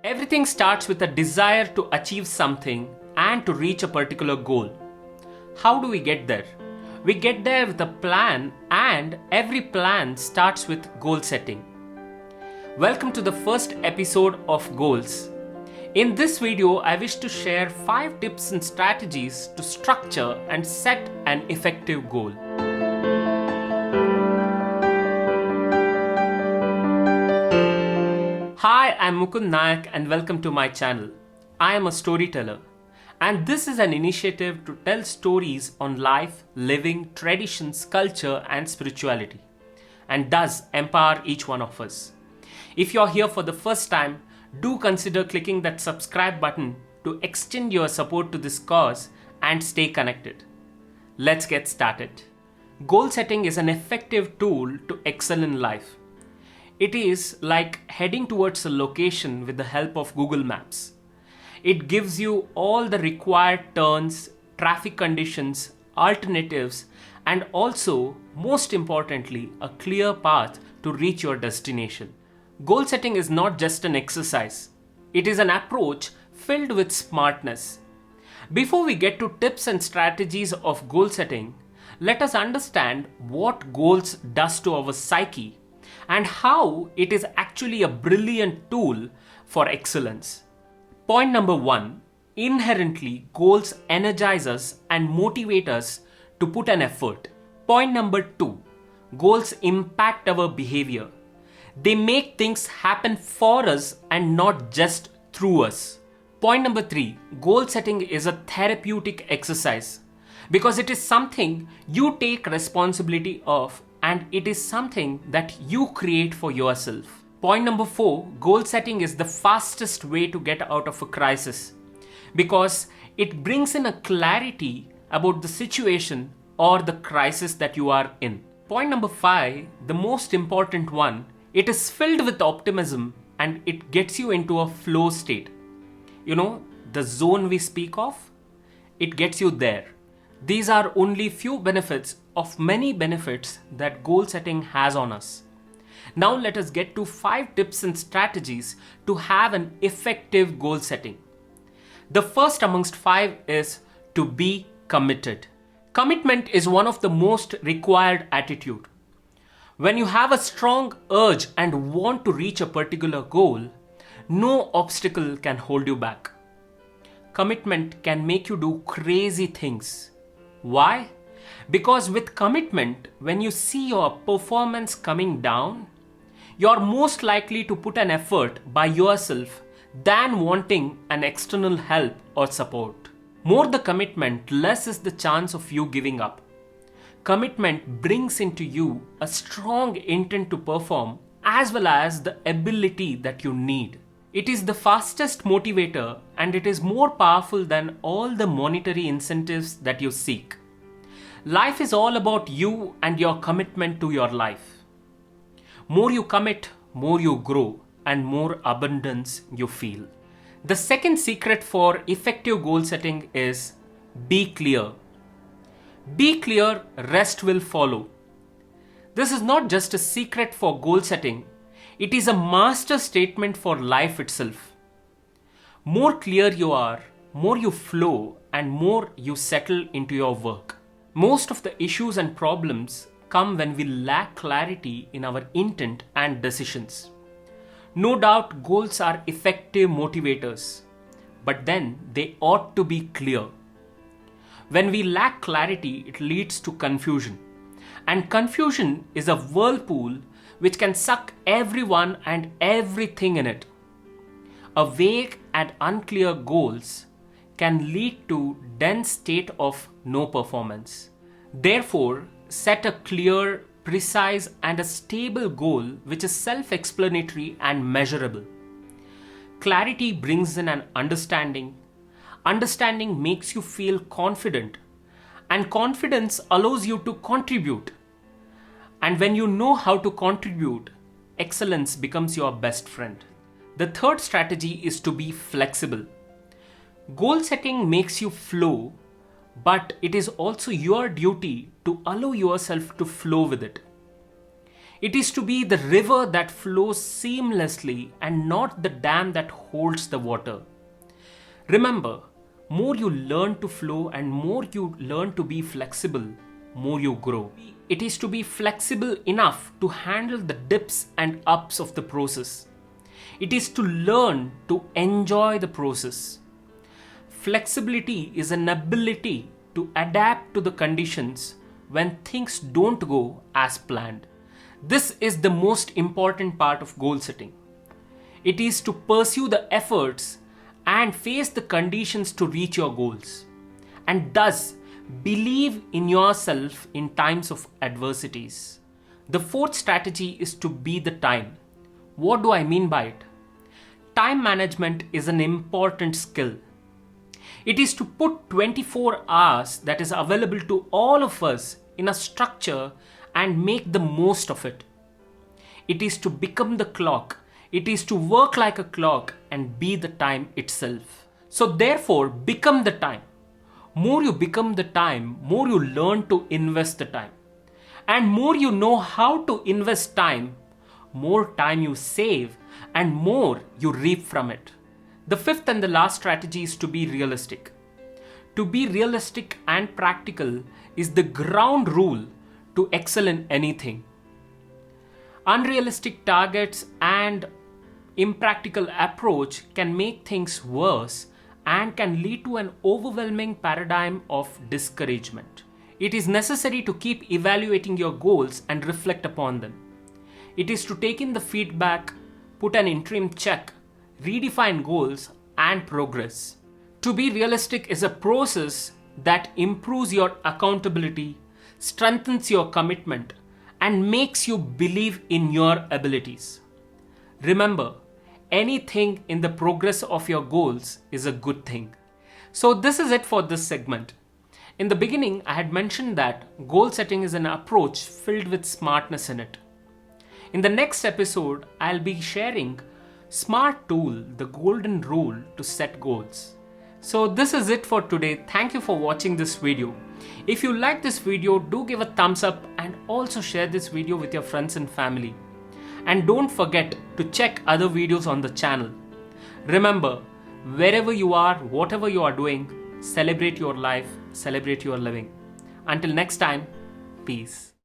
Everything starts with a desire to achieve something and to reach a particular goal. How do we get there? We get there with a plan, and every plan starts with goal setting. Welcome to the first episode of Goals. In this video, I wish to share 5 tips and strategies to structure and set an effective goal. Hi, I'm Mukunda Nayak and welcome to my channel. I am a storyteller, and this is an initiative to tell stories on life, living, traditions, culture and spirituality, and does empower each one of us. If you're here for the first time, do consider clicking that subscribe button to extend your support to this cause and stay connected. Let's get started. Goal setting is an effective tool to excel in life. It is like heading towards a location with the help of Google Maps. It gives you all the required turns, traffic conditions, alternatives, and also, most importantly, a clear path to reach your destination. Goal setting is not just an exercise. It is an approach filled with smartness. Before we get to tips and strategies of goal setting, let us understand what goals does to our psyche and how it is actually a brilliant tool for excellence. Point number 1. Inherently, goals energize us and motivate us to put an effort. Point number 2. Goals impact our behavior. They make things happen for us and not just through us. Point number 3. Goal setting is a therapeutic exercise because it is something you take responsibility of, and it is something that you create for yourself. Point number 4, goal setting is the fastest way to get out of a crisis because it brings in a clarity about the situation or the crisis that you are in. Point number 5, the most important one, it is filled with optimism and it gets you into a flow state. You know, the zone we speak of, it gets you there. These are only few benefits of many benefits that goal setting has on us. Now let us get to 5 tips and strategies to have an effective goal setting. The first amongst 5 is to be committed. Commitment is one of the most required attitude. When you have a strong urge and want to reach a particular goal, no obstacle can hold you back. Commitment can make you do crazy things. Why? Because with commitment, when you see your performance coming down, you're most likely to put an effort by yourself than wanting an external help or support. More the commitment, less is the chance of you giving up. Commitment brings into you a strong intent to perform as well as the ability that you need. It is the fastest motivator and it is more powerful than all the monetary incentives that you seek. Life is all about you and your commitment to your life. More you commit, more you grow and more abundance you feel. The second secret for effective goal setting is be clear. Be clear, rest will follow. This is not just a secret for goal setting. It is a master statement for life itself. More clear you are, more you flow, and more you settle into your work. Most of the issues and problems come when we lack clarity in our intent and decisions. No doubt goals are effective motivators, but then they ought to be clear. When we lack clarity, it leads to confusion. And confusion is a whirlpool which can suck everyone and everything in it. A vague and unclear goals can lead to dense state of no performance. Therefore, set a clear, precise and a stable goal which is self-explanatory and measurable. Clarity brings in an understanding. Understanding makes you feel confident, and confidence allows you to contribute. And when you know how to contribute, excellence becomes your best friend. The third strategy is to be flexible. Goal setting makes you flow, but it is also your duty to allow yourself to flow with it. It is to be the river that flows seamlessly and not the dam that holds the water. Remember, more you learn to flow and more you learn to be flexible, more you grow. It is to be flexible enough to handle the dips and ups of the process. It is to learn to enjoy the process. Flexibility is an ability to adapt to the conditions when things don't go as planned. This is the most important part of goal setting. It is to pursue the efforts and face the conditions to reach your goals, and thus believe in yourself in times of adversities. The fourth strategy is to be the time. What do I mean by it? Time management is an important skill. It is to put 24 hours that is available to all of us in a structure and make the most of it. It is to become the clock. It is to work like a clock and be the time itself. So therefore, become the time. More you become the time, more you learn to invest the time. And more you know how to invest time, more time you save and more you reap from it. The fifth and the last strategy is to be realistic. To be realistic and practical is the ground rule to excel in anything. Unrealistic targets and impractical approach can make things worse and can lead to an overwhelming paradigm of discouragement. It is necessary to keep evaluating your goals and reflect upon them. It is to take in the feedback, put an interim check, redefine goals and progress. To be realistic is a process that improves your accountability, strengthens your commitment, and makes you believe in your abilities. Remember, anything in the progress of your goals is a good thing. So this is it for this segment. In the beginning, I had mentioned that goal setting is an approach filled with smartness in it. In the next episode, I'll be sharing SMART tool, the golden rule to set goals. So this is it for today. Thank you for watching this video. If you like this video, do give a thumbs up and also share this video with your friends and family. And don't forget to check other videos on the channel. Remember, wherever you are, whatever you are doing, celebrate your life, celebrate your living. Until next time, peace.